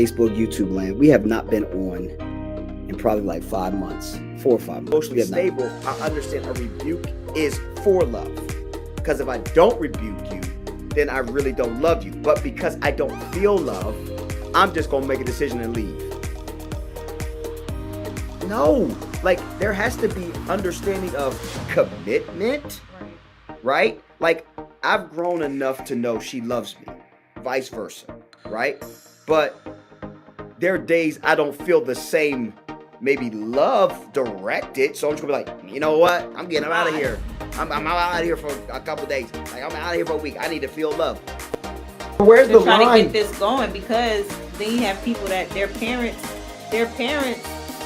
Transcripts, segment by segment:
Facebook, YouTube land, we have not been on in probably like 5 months, 4 or 5 months. Emotionally stable, I understand a rebuke is for love. Because if I don't rebuke you, then I really don't love you. But because I don't feel love, I'm just going to make a decision and leave. No, like there has to be understanding of commitment, right? Like I've grown enough to know she loves me, vice versa, right? But there are days I don't feel the same, maybe love directed. So I'm just gonna be like, you know what? I'm getting out of here. I'm out of here for a couple days. Like I'm out of here for a week. I need to feel love. Where's the line? Trying to get this going, because then you have people that their parents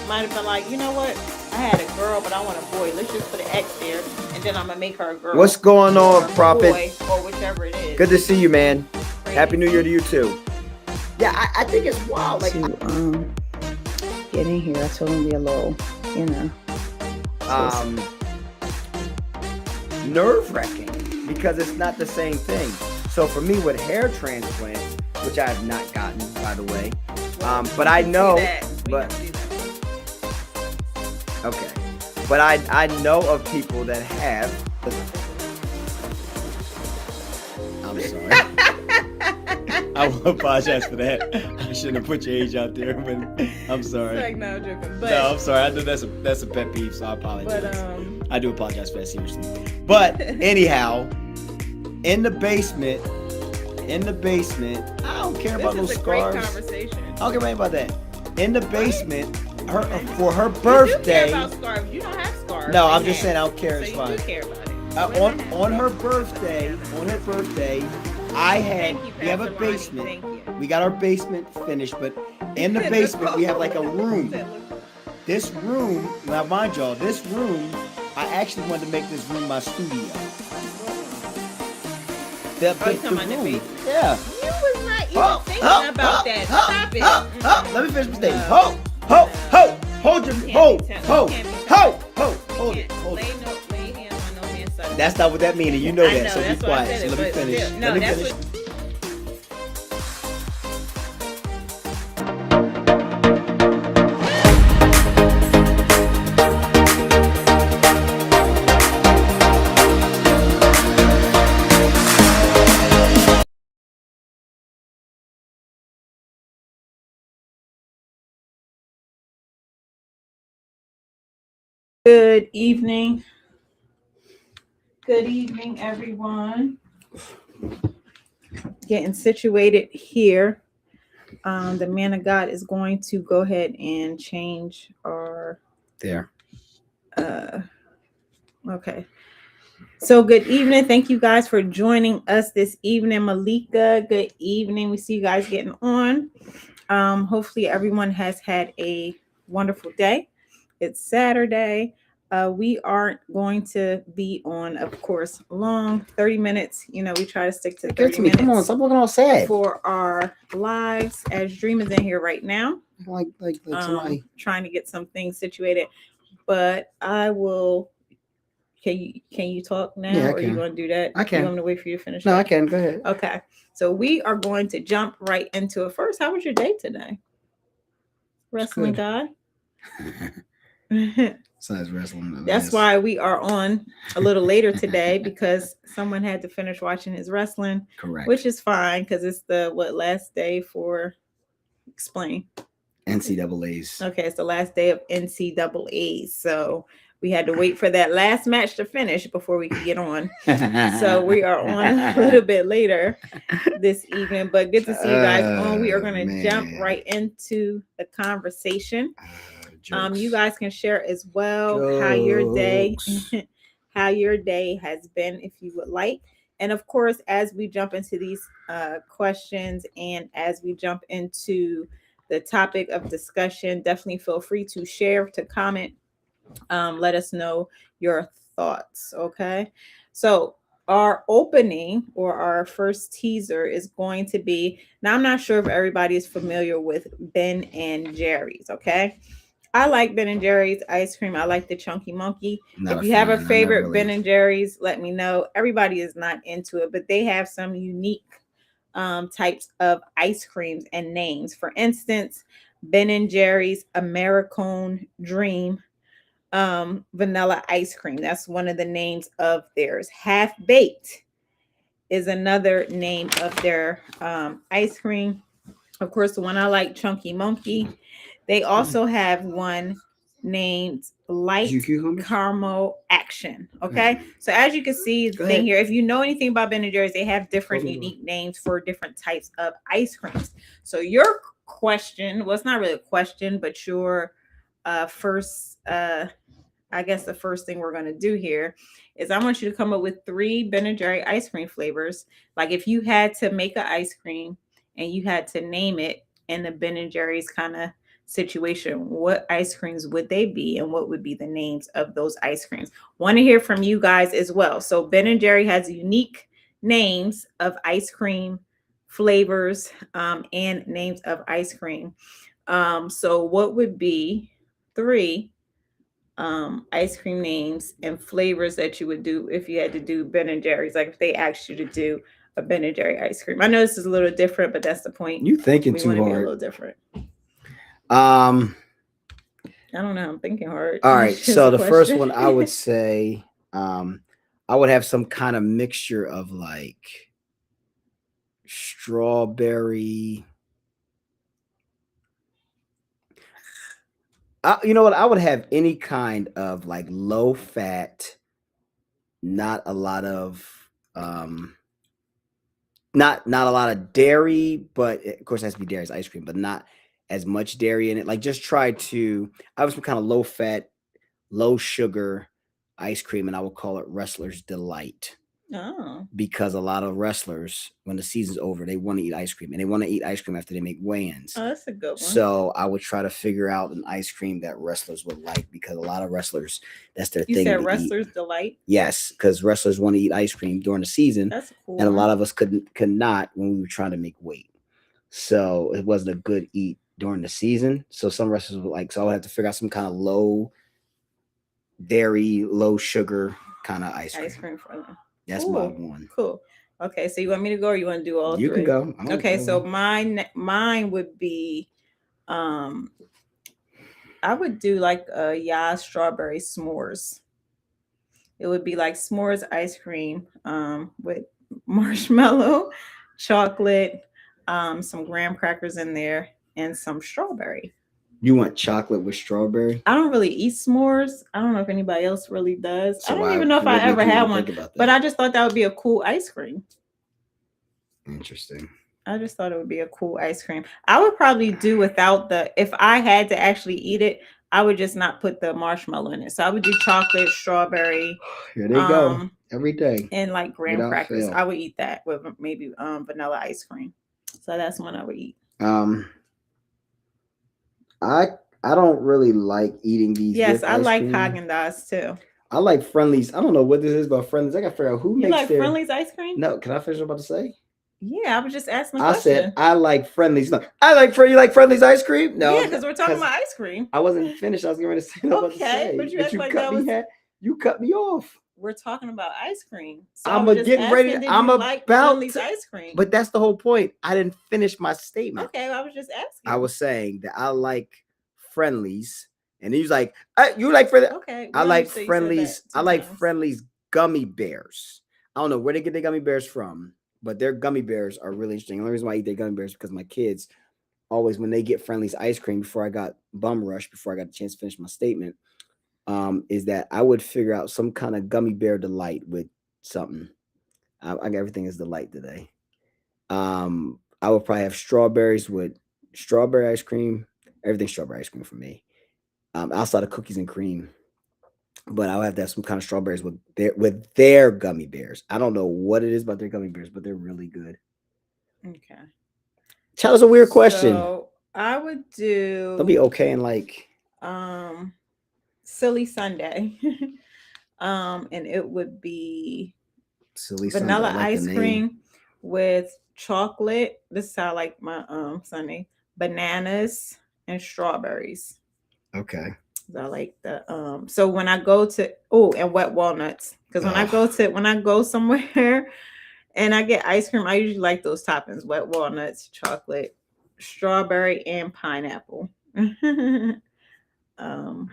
might have been like, you know what? I had a girl, but I want a boy. Let's just put an X there, and then I'm gonna make her a girl. What's going on, Prophet? Boy, or whichever it is. Good to see you, man. Crazy. Happy New Year to you too. Yeah, I think it's wild. Like to get in here, I told him to be a little, nerve-wracking because it's not the same thing. So for me, with hair transplants, which I have not gotten, by the way, but I know, but okay, but I know of people that have. I'm sorry. I will apologize for that. I shouldn't have put your age out there, but I'm sorry. It's like, no, I'm joking. But, no, I'm sorry. I know that's a pet peeve, so I apologize. But I do apologize for that, seriously. But anyhow, in the basement, I don't care about those scars. Great conversation. I don't care about that. In the basement, for her birthday. You do care about scarves. You don't have scarves. No, I'm just saying I don't care. It's so fine. You do care about it. On her birthday, we have a basement. We got our basement finished, but in the basement we have like a room. This room, now mind y'all, this room, I actually wanted to make this room my studio. The room. Yeah. You was not even thinking about that. Stop it. Let me finish my statement. Hold it. Lay hands on no man's side. That's not what that means, and you know that, so be quiet. So let me finish. No, let me that's finish. what. Good evening. Good evening, everyone. Getting situated here. The man of God is going to go ahead and change our there. Okay. So good evening. Thank you guys for joining us this evening. Malika, good evening. We see you guys getting on. Hopefully everyone has had a wonderful day. It's Saturday. We aren't going to be on, of course, long 30 minutes. You know, we try to stick to 30 minutes. Come on, stop looking all sad. For our lives, as Dream is in here right now. Like somebody trying to get some things situated. But I will. Can you talk now, yeah, or you want to do that? I can. You want me to wait for you to finish? No, I can. Go ahead. Okay. So we are going to jump right into it. First, how was your day today? Wrestling guy. Besides wrestling. That's why we are on a little later today, because someone had to finish watching his wrestling. Correct. Which is fine, because it's the last day for explain. NCAAs. Okay, it's the last day of NCAAs. So we had to wait for that last match to finish before we could get on. So we are on a little bit later this evening, but good to see you guys on. We are going to jump right into the conversation. You guys can share as well how your day has been, if you would like. And of course, as we jump into these questions and as we jump into the topic of discussion, definitely feel free to share, to comment. Let us know your thoughts. Okay. So our opening, or our first teaser, is going to be, now I'm not sure if everybody is familiar with Ben and Jerry's. Okay. I like Ben and Jerry's ice cream. I like the Chunky Monkey. If you have a favorite Ben and Jerry's, let me know. Everybody is not into it, but they have some unique types of ice creams and names. For instance, Ben and Jerry's Americone Dream vanilla ice cream. That's one of the names of theirs. Half Baked is another name of their ice cream. Of course, the one I like, Chunky Monkey. They also have one named Light Caramel Action. Okay, so as you can see, the thing here, if you know anything about Ben and Jerry's, they have different unique names for different types of ice creams. So your question, well, it's not really a question, but your first, I guess the first thing we're going to do here is I want you to come up with 3 Ben and Jerry ice cream flavors. Like if you had to make an ice cream and you had to name it in the Ben and Jerry's kind of situation, what ice creams would they be and what would be the names of those ice creams? Want to hear from you guys as well. So Ben and Jerry has unique names of ice cream flavors and names of ice cream. So what would be 3 ice cream names and flavors that you would do if you had to do Ben and Jerry's? Like if they asked you to do a Ben and Jerry ice cream. I know this is a little different, but that's the point. You thinking too hard. Be a little different. I don't know. I'm thinking hard. All right. So the first one I would say, I would have some kind of mixture of like strawberry. You know what? I would have any kind of like low fat, not a lot of not a lot of dairy, but of course it has to be dairy's ice cream, but not as much dairy in it. Like just try to I have some kind of low fat, low sugar ice cream, and I would call it Wrestler's Delight. Oh. Because a lot of wrestlers, when the season's over, they want to eat ice cream, and they want to eat ice cream after they make weigh-ins. Oh, that's a good one. So I would try to figure out an ice cream that wrestlers would like, because a lot of wrestlers, that's their thing. You said Wrestler's Delight? Yes, because wrestlers want to eat ice cream during the season. That's cool. And a lot of us could not when we were trying to make weight. So it wasn't a good eat during the season. So some wrestlers would like, so I would have to figure out some kind of low dairy, low sugar kind of ice cream. Ice cream for them. That's my one. Cool. Okay, so you want me to go or you want to do all 3? You can go. Okay, so mine would be I would do like a Yas strawberry s'mores. It would be like s'mores ice cream with marshmallow, chocolate, some graham crackers in there, and some strawberry. You want chocolate with strawberry? I don't really eat s'mores. I don't know if anybody else really does. So I don't even know if I ever had one, but I just thought that would be a cool ice cream. Interesting. I just thought it would be a cool ice cream. I would probably do without if I had to actually eat it, I would just not put the marshmallow in it. So I would do chocolate, strawberry. Here they go. Every day. And like graham crackers. Fail. I would eat that with maybe vanilla ice cream. So that's one I would eat. I don't really like eating these. Yes, I like Haagen-Dazs too. I like Friendly's. I don't know what this is about Friendly's. I gotta figure out who makes like Friendly's ice cream. No, can I finish what I'm about to say? Yeah, I was just asking. I said I like Friendly's. No, I like you like Friendly's ice cream. No, yeah, because we're talking about ice cream. I wasn't finished. I was getting ready to say what I was about to say. But you act like that was. You cut me off. We're talking about ice cream. So I'm getting ready. I'm about Friendly's ice cream. But that's the whole point. I didn't finish my statement. Okay, I was just asking. I was saying that I like Friendly's, and he was like, "You like Friendly's?" Okay, I like Friendly's. I like Friendly's gummy bears. I don't know where they get their gummy bears from, but their gummy bears are really interesting. The only reason why I eat their gummy bears is because my kids always, when they get Friendly's ice cream, before I got bum rush, before I got the chance to finish my statement, is that I would figure out some kind of gummy bear delight with something. I got everything is delight today. I would probably have strawberries with strawberry ice cream. Everything's strawberry ice cream for me. Outside of cookies and cream, but I'll have to have some kind of strawberries with their gummy bears. I don't know what it is about their gummy bears, but they're really good. Okay. Tell us a weird question. So I would do. They'll be okay and like. Silly Sunday, and it would be silly vanilla Sunday, ice cream with chocolate. This is how I like my Sunday. Bananas and strawberries. Okay. I like the so when I go to and wet walnuts, because when I go somewhere And I get ice cream. I usually like those toppings: wet walnuts, chocolate, strawberry, and pineapple. um,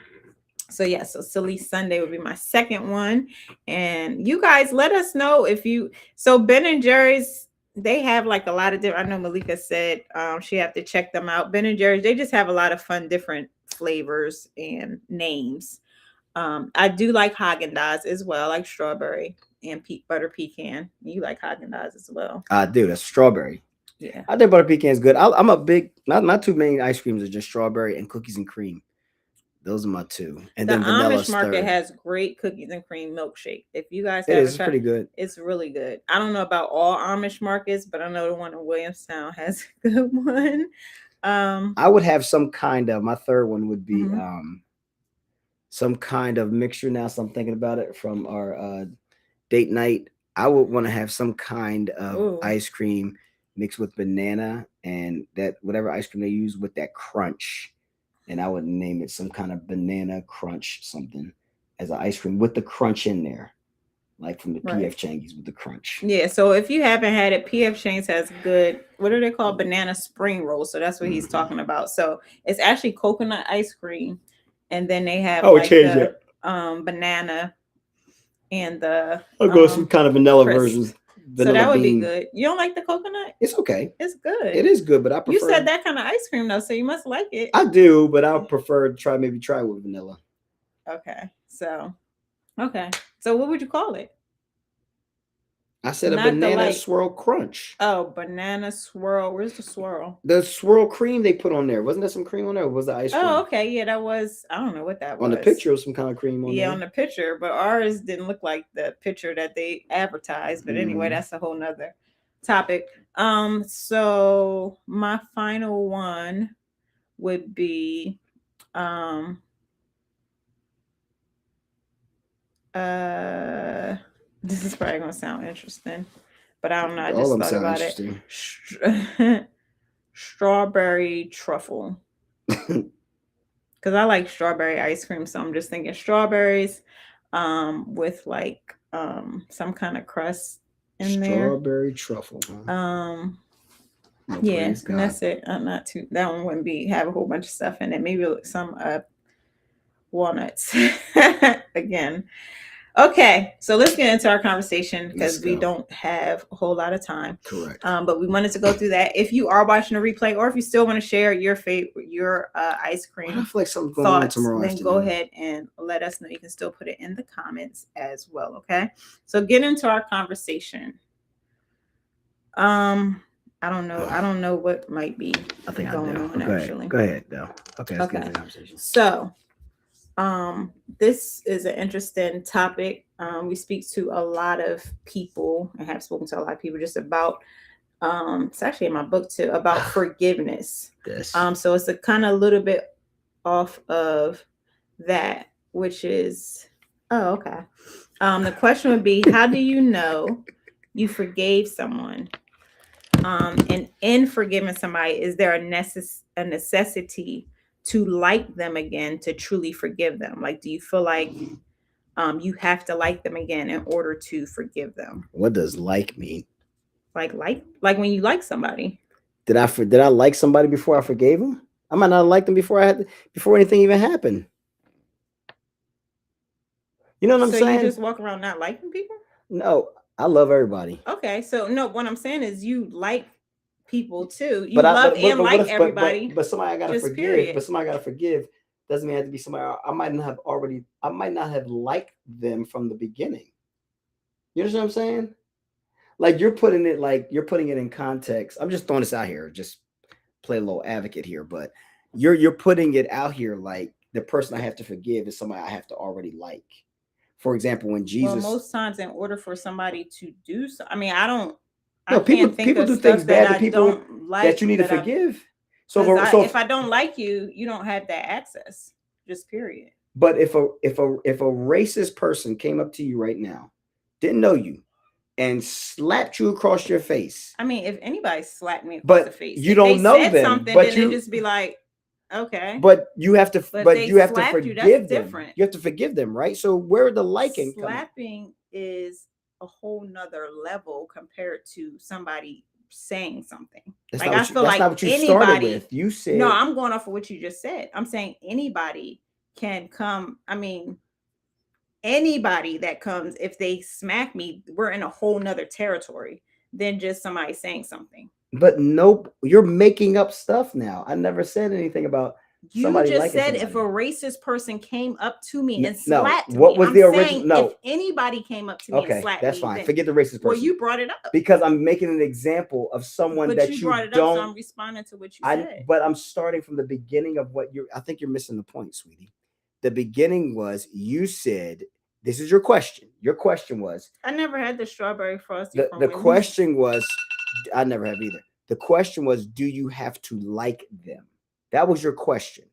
so yeah, so Silly Sunday would be my second one. And you guys let us know if you so Ben and Jerry's, they have like a lot of different. I know Malika said she have to check them out. Ben and Jerry's, they just have a lot of fun different flavors and names. I do like Haagen-Dazs as well, like strawberry and butter pecan. You like Haagen-Dazs as well. I do. That's strawberry. Yeah. I think butter pecan is good. I'm a big not too many ice creams are just strawberry and cookies and cream. Those are my two. And the then vanilla Amish market third. has great cookies and cream milkshake. If you guys It haven't is tried, pretty good. it's really good. I don't know about all Amish markets, but I know the one in Williamstown has a good one. I would have some kind of, my third one would be Mhm. Some kind of mixture now. So I'm thinking about it from our date night. I would want to have some kind of Ooh. ice cream mixed with banana and that whatever ice cream they use with that crunch. And I would name it some kind of banana crunch something as an ice cream with the crunch in there, like from the Right. PF Chang's with the crunch. Yeah, so if you haven't had it, PF Chang's has good, what are they called? Banana spring rolls. So that's what he's talking about. So it's actually coconut ice cream, and then they have like the banana and the I'll go some kind of vanilla crisp. versions. So that would be good. You don't like the coconut? It's okay. It's good. It is good, but I prefer. You said that kind of ice cream though, so you must like it. I do, but I prefer to try with vanilla. Okay. So what would you call it? I said a banana swirl crunch. Oh, banana swirl. Where's the swirl? The swirl cream they put on there. Wasn't there some cream on there? Or was the ice cream? Oh, okay. Yeah, that was. I don't know what that was. On the picture, was some kind of cream on there. Yeah, on the picture, but ours didn't look like the picture that they advertised. But anyway, that's a whole nother topic. So my final one would be this is probably gonna sound interesting, but I don't know. I just thought about it. Strawberry truffle. Because I like strawberry ice cream, so I'm just thinking strawberries with like some kind of crust in there. Strawberry truffle. Huh? Yeah, and that's it. Not too. That one wouldn't have a whole bunch of stuff in it. Maybe some walnuts again. Okay, so let's get into our conversation because we don't have a whole lot of time. Correct. But we wanted to go through that. If you are watching a replay, or if you still want to share your favorite, your ice cream I feel like something's going on tomorrow. Then go ahead and let us know. You can still put it in the comments as well. Okay. So get into our conversation. I don't know. I don't know what might be going on actually. Go ahead though. Okay. Let's get into the conversation. So. This is an interesting topic. We speak to a lot of people and have spoken to a lot of people just about it's actually in my book too, about forgiveness. Yes. So it's a kind of little bit off of that, which is okay. The question would be, how do you know you forgave someone? And in forgiving somebody, is there a necessity to like them again to truly forgive them? Like, do you feel like you have to like them again in order to forgive them? What does like mean? Like when you like somebody. Did I like somebody before I forgave them? I might not have liked them before anything even happened. You know what I'm saying? So you just walk around not liking people? No, I love everybody. Okay, so no, what I'm saying is you like people too. You love and like everybody. But somebody I gotta forgive. Period. But somebody I gotta forgive doesn't mean it has to be somebody I might not have liked them from the beginning. You understand what I'm saying? Like you're putting it in context. I'm just throwing this out here, just play a little advocate here, but you're putting it out here like the person I have to forgive is somebody I have to already like. For example, when Jesus, most times in order for somebody to do so, I mean, people do things bad to people that you need to forgive. So if I don't like you, you don't have that access. Just period. But if a racist person came up to you right now, didn't know you, and slapped you across your face. I mean, if anybody slapped me across the face, you don't know them, but then just be like, okay. But you have to forgive them. Different. You have to forgive them, right? So where the liking slapping is a whole nother level compared to somebody saying something. That's Like not I what you, feel that's like not what you started anybody. with. You said No, I'm going off of what you just said. I'm saying anybody can come. I mean, anybody that comes, if they smack me, we're in a whole nother territory than just somebody saying something. but nope, you're making up stuff now. I never said anything about You somebody just liking said somebody. if a racist person came up to me and No, slapped what me, was I'm the saying original? No, if anybody came up to me and okay, slapped that's me, fine. then, Forget the racist well, person. you brought it up. Because I'm making an example of someone But that you you brought it don't. up, so I'm responding to what you said. But I'm starting from the beginning of what you're. I think you're missing the point, sweetie. The beginning was you said this is your question. Your question was I never had the strawberry frosty from the Wendy's. question was I never have either. The question was, do you have to like them? That was your question.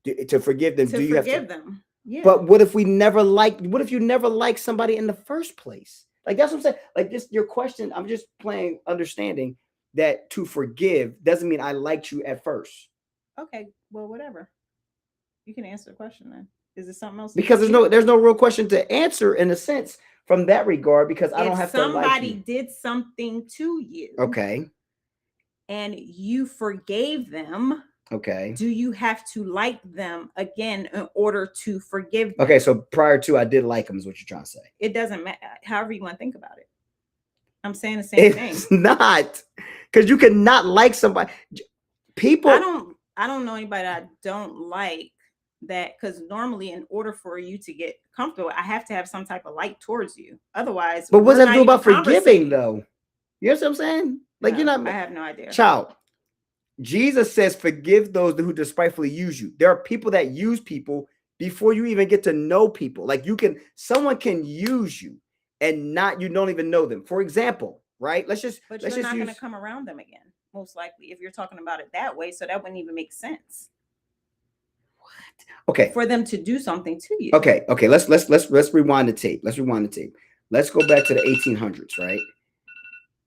To forgive them, To do you have to? forgive them. Yeah. But what if we never liked? What if you never liked somebody in the first place? Like that's what I'm saying. Like this, your question. I'm just playing understanding that to forgive doesn't mean I liked you at first. Okay, well, whatever. You can answer the question then. Is it something else? Because there's no real question to answer in a sense from that regard because I don't have to like somebody you. did something to you, Okay. and you forgave them, Okay. do you have to like them again in order to forgive them? Okay. So prior to I did like them is what you're trying to say. It doesn't matter. However you want to think about it. I'm saying the same thing. It's not because you cannot like somebody. People. I don't know anybody that I don't like that, because normally in order for you to get comfortable, I have to have some type of like towards you. Otherwise, But what does that do about even forgiving though? You know what I'm saying? Like No, you're not. I have no idea. Child. Jesus says, "Forgive those who despitefully use you." There are people that use people before you even get to know people. Like someone can use you and you don't even know them. For example, right? But you're not going to come around them again, most likely, if you're talking about it that way. So that wouldn't even make sense. Okay. For them to do something to you. Okay. Let's rewind the tape. Let's go back to the 1800s, right?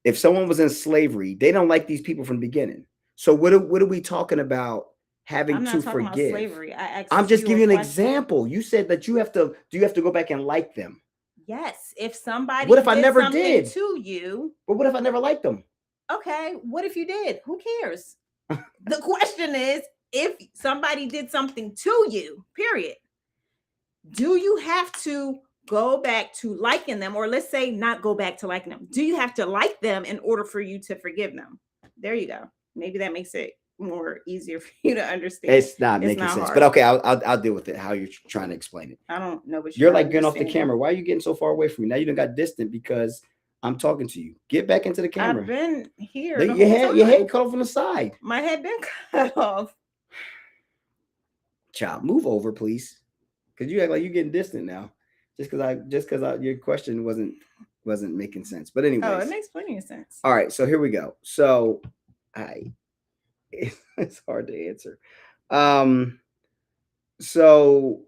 If someone was in slavery, they don't like these people from the beginning. So what are we talking about having to forgive? About slavery. I'm just giving you an example. You said that do you have to go back and like them? Yes. If somebody what if I never did to you? But what if I never liked them? Okay. What if you did? Who cares? The question is, if somebody did something to you, period, do you have to go back to liking them? Or let's say not go back to liking them. Do you have to like them in order for you to forgive them? There you go. Maybe that makes it more easier for you to understand. It's not making sense. Hard. But okay, I'll deal with it. How you're trying to explain it. I don't know what you're like getting off the camera. Why are you getting so far away from me? Now you done got distant because I'm talking to you. Get back into the camera. I've been here. Your head cut off on the side. My head been cut off. Child, move over, please. Because you act like you're getting distant now. Just because your question wasn't making sense. But anyway. Oh, it makes plenty of sense. All right, so here we go. So it's hard to answer. So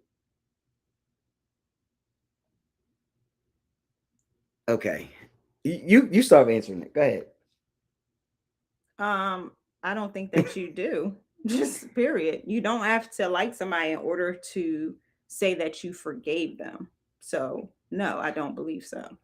okay. You start answering it. Go ahead. I don't think that you do. Just period. You don't have to like somebody in order to say that you forgave them. So no, I don't believe so.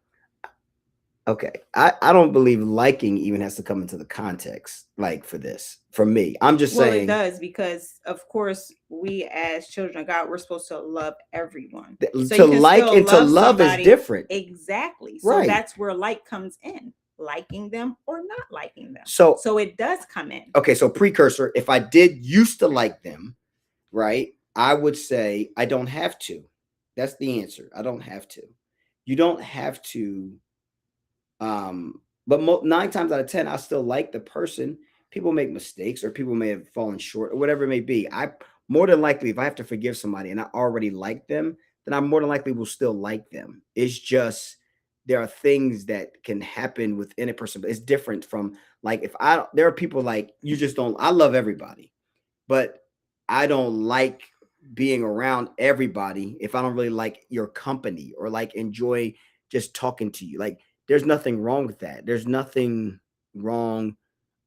Okay. I don't believe liking even has to come into the context, like for this. For me, I'm just saying. It does, because of course we as children of God, we're supposed to love everyone. So to like and to love is different. Exactly. So right. That's where like comes in. Liking them or not liking them. So it does come in. Okay, so precursor, if I did used to like them, right, I would say I don't have to. That's the answer. I don't have to. You don't have to. But 9 times out of 10, I still like the person. People make mistakes or people may have fallen short or whatever it may be. I more than likely, if I have to forgive somebody and I already like them, then I more than likely will still like them. It's just there are things that can happen within a person, but it's different from like there are people like you just don't. I love everybody, but I don't like being around everybody if I don't really like your company or like enjoy just talking to you. Like there's nothing wrong with that. There's nothing wrong.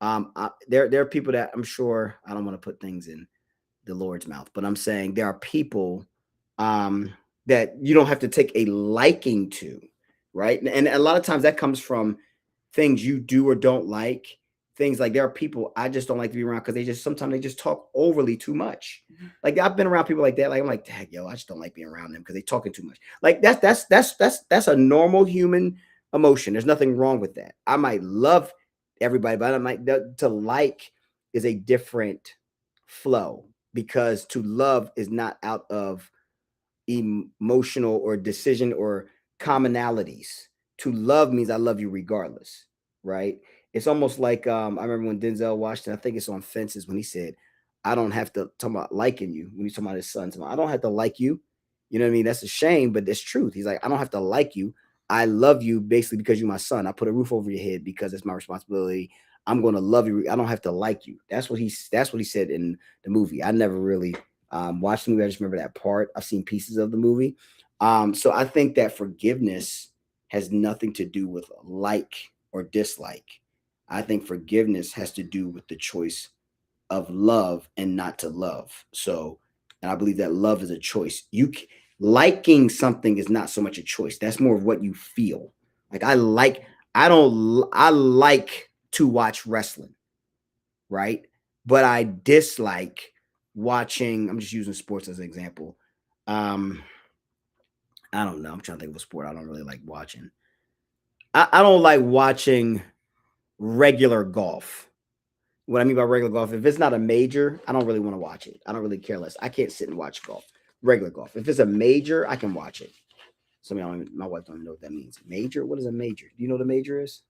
There are people that I'm sure I don't want to put things in the Lord's mouth, but I'm saying there are people that you don't have to take a liking to. right? And a lot of times that comes from things you do or don't like. Things like there are people I just don't like to be around because sometimes they just talk overly too much. Like I've been around people like that. Like I'm like, dang, yo, I just don't like being around them because they talking too much. Like that's a normal human emotion. There's nothing wrong with that. I might love everybody, but I might to like is a different flow because to love is not out of emotional or decision or commonalities. To love means I love you regardless, right? It's almost like I remember when Denzel Washington, I think it's on Fences when he said, "I don't have to talk about liking you." When he's talking about his son, I don't have to like you. You know what I mean? That's a shame, but it's truth. He's like, I don't have to like you. I love you basically because you're my son. I put a roof over your head because it's my responsibility. I'm going to love you. I don't have to like you. That's what he said in the movie. I never really watched the movie. I just remember that part. I've seen pieces of the movie. So I think that forgiveness has nothing to do with like or dislike. I think forgiveness has to do with the choice of love and not to love. So, and I believe that love is a choice. Liking something is not so much a choice. That's more of what you feel. Like I like to watch wrestling, right? But I dislike watching. I'm just using sports as an example. I don't know. I'm trying to think of a sport I don't really like watching. I don't like watching regular golf. What I mean by regular golf, if it's not a major, I don't really want to watch it. I don't really care less. I can't sit and watch golf, regular golf. If it's a major, I can watch it. My wife don't even know what that means. Major? What is a major? Do you know what a major is?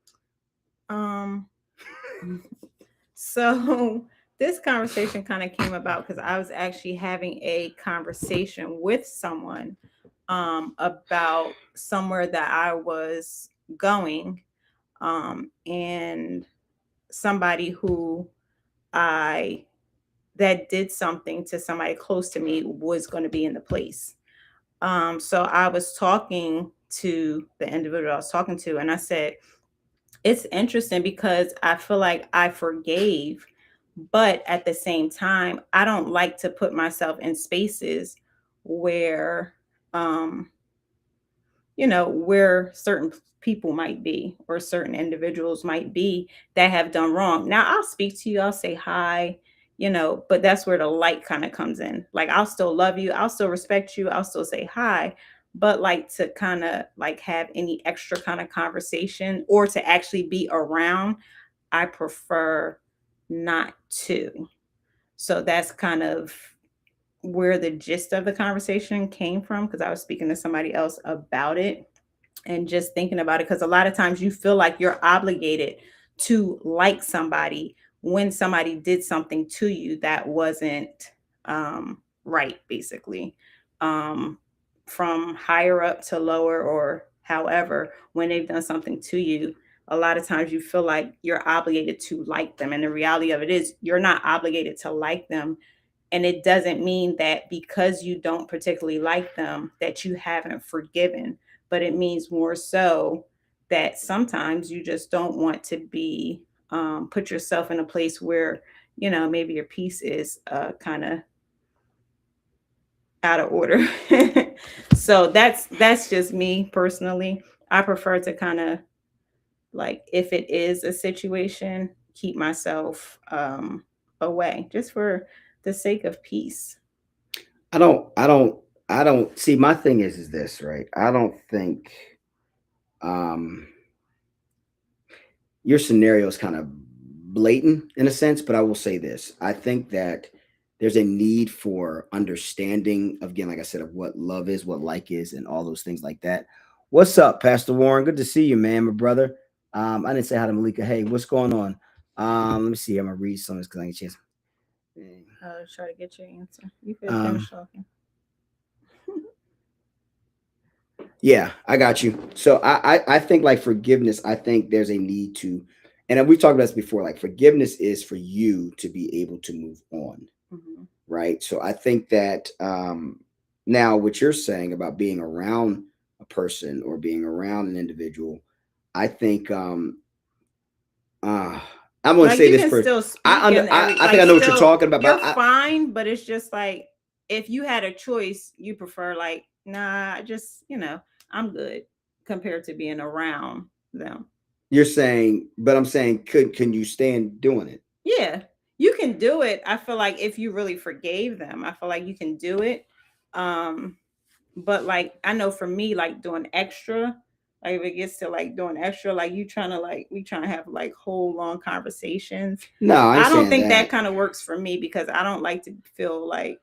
So this conversation kind of came about because I was actually having a conversation with someone about somewhere that I was going, and somebody who that did something to somebody close to me was going to be in the place. So I was talking to the individual I was talking to, and I said, it's interesting because I feel like I forgave, but at the same time, I don't like to put myself in spaces where, um, where certain people might be or certain individuals might be that have done wrong. Now, I'll speak to you, I'll say hi, but that's where the light kind of comes in. Like, I'll still love you, I'll still respect you, I'll still say hi, but like to kind of like have any extra kind of conversation or to actually be around, I prefer not to. So that's kind of where the gist of the conversation came from because I was speaking to somebody else about it and just thinking about it because a lot of times you feel like you're obligated to like somebody when somebody did something to you that wasn't right, basically, from higher up to lower or however, when they've done something to you, a lot of times you feel like you're obligated to like them, and the reality of it is you're not obligated to like them. And it doesn't mean that because you don't particularly like them that you haven't forgiven, but it means more so that sometimes you just don't want to be put yourself in a place where maybe your peace is kind of out of order. So that's just me personally. I prefer to kind of, like, if it is a situation, keep myself away just for the sake of peace. I don't see. My thing is this, right? I don't think um your scenario is kind of blatant in a sense, but I will say this. I think that there's a need for understanding of, again, like I said, of what love is, what like is, and all those things like that. What's up, Pastor Warren? Good to see you, man, my brother. I didn't say hi to Malika. Hey, what's going on? Let me see. I'm gonna read some of this because I get a chance. I'll try to get your answer. You could Um, finish talking. Yeah, I got you. So I think like forgiveness, I think there's a need to, and we talked about this before, like forgiveness is for you to be able to move on, Mhm. right? So I think that now what you're saying about being around a person or being around an individual, I think uh I'm gonna Like say you this can first. still speak and I think I know what you're talking about, you're but fine, but it's just like if you had a choice, you prefer like, nah, I just, I'm good. compared to being around them. You're saying, but I'm saying, can you stand doing it? Yeah, you can do it. I feel like if you really forgave them, I feel like you can do it. Um, but like I know for me, like doing extra, like if it gets to like doing extra, like you trying to like we trying to have like whole long conversations. No, I ain't I don't saying think that that. kind of works for me because I don't like to feel like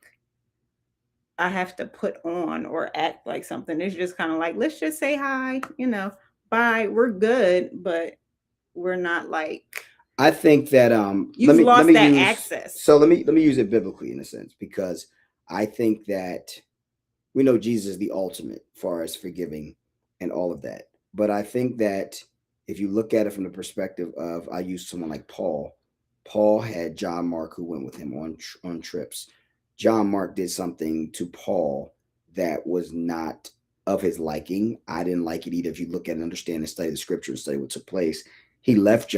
I have to put on or act like something. It's just kind of like let's just say hi, bye. We're good, but we're not like I think that you've let lost me that use access. so let me use it biblically in a sense, because I think that we know Jesus is the ultimate far as forgiving and all of that. But I think that if you look at it from the perspective of, I use someone like Paul. Paul had John Mark who went with him on trips. John Mark did something to Paul that was not of his liking. I didn't like it either. If you look at and understand and study the scripture and study what took place, he left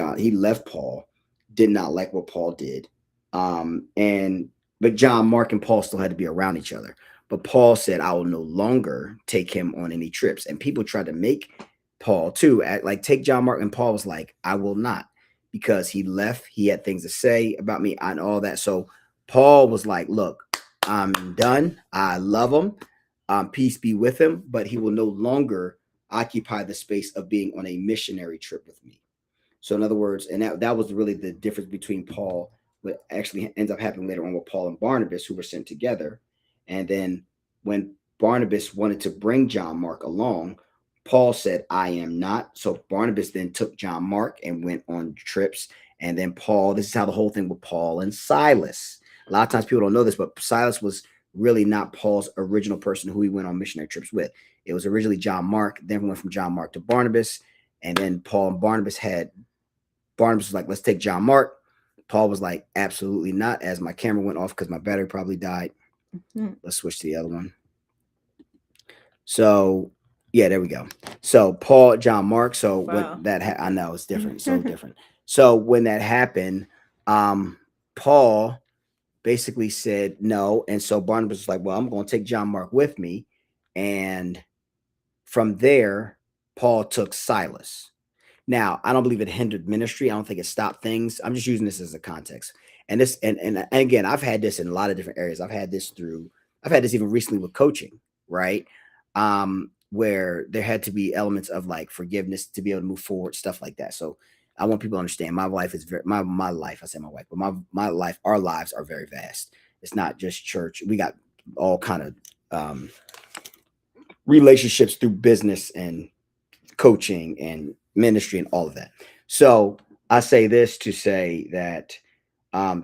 Paul, did not like what Paul did. And but John Mark and Paul still had to be around each other. But Paul said, I will no longer take him on any trips. And people tried to make Paul too like take John Mark, and Paul was like, I will not, because he left. He had things to say about me and all that. So Paul was like, look, I'm done. I love him. Peace be with him, but he will no longer occupy the space of being on a missionary trip with me. So in other words, and that was really the difference between Paul, what actually ends up happening later on with Paul and Barnabas, who were sent together. And then when Barnabas wanted to bring John Mark along, Paul said, I am not. So Barnabas then took John Mark and went on trips. And then Paul, this is how the whole thing with Paul and Silas. A lot of times people don't know this, but Silas was really not Paul's original person who he went on missionary trips with. It was originally John Mark. Then we went from John Mark to Barnabas. And then Paul and Barnabas was like, let's take John Mark. Paul was like, absolutely not. As my camera went off because my battery probably died. Mm-hmm. Let's switch to the other one. So, yeah, there we go. So Paul, John Mark. So wow. When that I know it's different, so different. So when that happened, Paul basically said no, and so Barnabas was like, well, I'm going to take John Mark with me, and from there, Paul took Silas. Now, I don't believe it hindered ministry. I don't think it stopped things. I'm just using this as a context. And this, and again, I've had this in a lot of different areas. I've had this even recently with coaching, right? Where there had to be elements of like forgiveness to be able to move forward, stuff like that. So I want people to understand my life is my life. I say my wife, but my life, our lives are very vast. It's not just church. We got all kind of relationships through business and coaching and ministry and all of that. So I say this to say that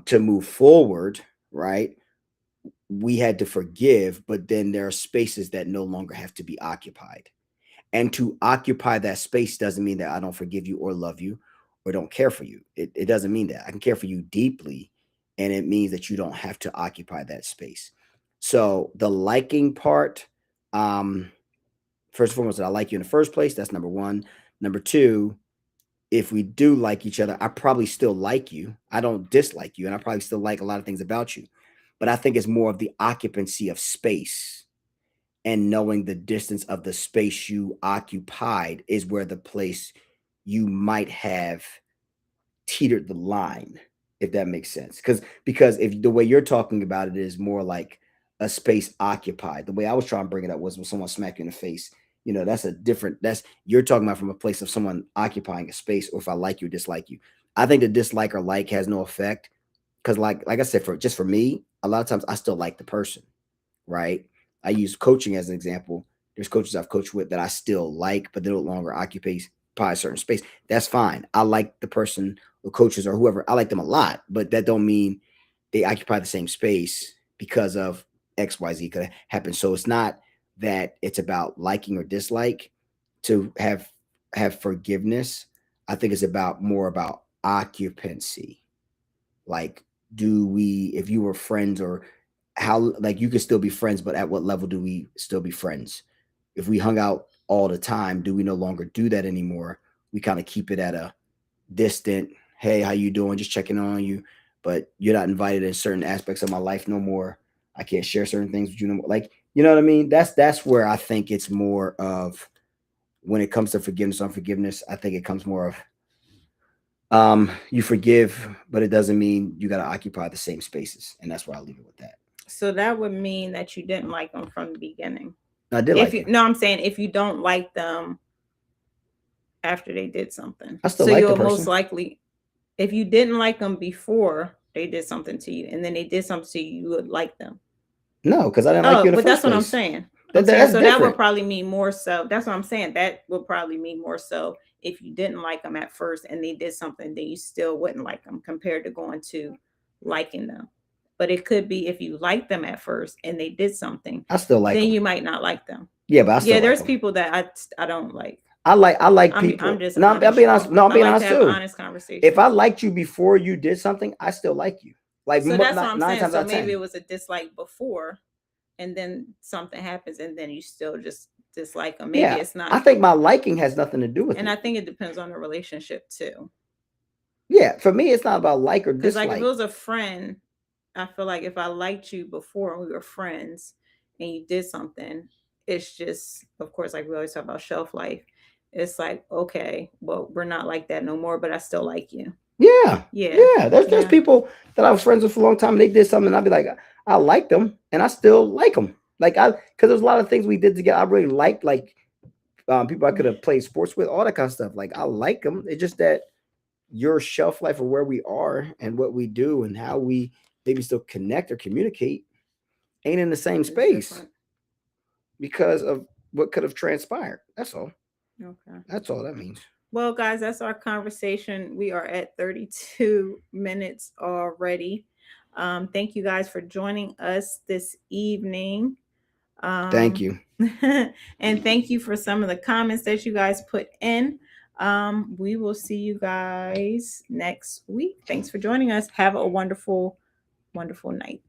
to move forward, right, we had to forgive, but then there are spaces that no longer have to be occupied. And to occupy that space doesn't mean that I don't forgive you or love you or don't care for you. It doesn't mean that. I can care for you deeply, and it means that you don't have to occupy that space. So the liking part, first and foremost, that I like you in the first place. That's number one. Number two, if we do like each other, I probably still like you. I don't dislike you, and I probably still like a lot of things about you. But I think it's more of the occupancy of space, and knowing the distance of the space you occupied is where the place you might have teetered the line, if that makes sense. Because if the way you're talking about it is more like a space occupied. The way I was trying to bring it up was when someone smacked you in the face. That's you're talking about from a place of someone occupying a space, or if I like you, dislike you. I think the dislike or like has no effect, because like I said, for me, a lot of times I still like the person, right? I use coaching as an example. There's coaches I've coached with that I still like, but they no longer occupy a certain space. That's fine. I like the person or coaches or whoever. I like them a lot, but that don't mean they occupy the same space because of XYZ could happen. So it's not that it's about liking or dislike. To have forgiveness, I think it's more about occupancy. Like, if you were friends, or how, like, you could still be friends, but at what level do we still be friends? If we hung out all the time, do we no longer do that anymore? We kind of keep it at a distant, hey, how you doing? Just checking on you, but you're not invited in certain aspects of my life no more. I can't share certain things with you no more. Like, you know what I mean? That's where I think it's more of when it comes to forgiveness, unforgiveness, I think it comes more of you forgive, but it doesn't mean you got to occupy the same spaces, and that's why I leave it with that. So that would mean that you didn't like them from the beginning. I did If like you them. no, I'm saying if you don't like them after they did something, I still so like the you'll person. most likely, if you didn't like them before they did something to you, and then they did something to you, you would like them. No, because I didn't like you in the but first that's what I'm place. saying. That's so that would different. probably mean more so. That's what I'm saying. That would probably mean more so if you didn't like them at first and they did something, then you still wouldn't like them compared to going to liking them. But it could be if you liked them at first and they did something, I still like then them. you might not like them. Yeah, but I still like there's them. people that I don't like. I like people. I'm just no, honest, I'm being honest. y'all. No, I'm being I like honest to have too. honest conversation. If I liked you before you did something, I still like you. Like so that's what I'm 9 saying. times So out of 10. maybe it was a dislike before, and then something happens, and then you still just dislike them. Maybe it's not. I think my liking has nothing to do with and it. I think it depends on the relationship too. Yeah, for me, it's not about like or Because dislike. like if it was a friend, I feel like if I liked you before and we were friends and you did something, it's just, of course, like we always talk about shelf life. It's like, okay, well, we're not like that no more, but I still like you. Yeah. Yeah. There's people that I was friends with for a long time, and they did something, and I'd be like, I like them, and I still like them. Like because there's a lot of things we did together. I really liked, like people I could have played sports with, all that kind of stuff. Like I like them. It's just that your shelf life of where we are and what we do and how we maybe still connect or communicate ain't in the same space different. Because of what could have transpired. That's all. Okay. That's all that means. Well, guys, that's our conversation. We are at 32 minutes already. Thank you guys for joining us this evening. Thank you. And thank you for some of the comments that you guys put in. We will see you guys next week. Thanks for joining us. Have a wonderful, wonderful night.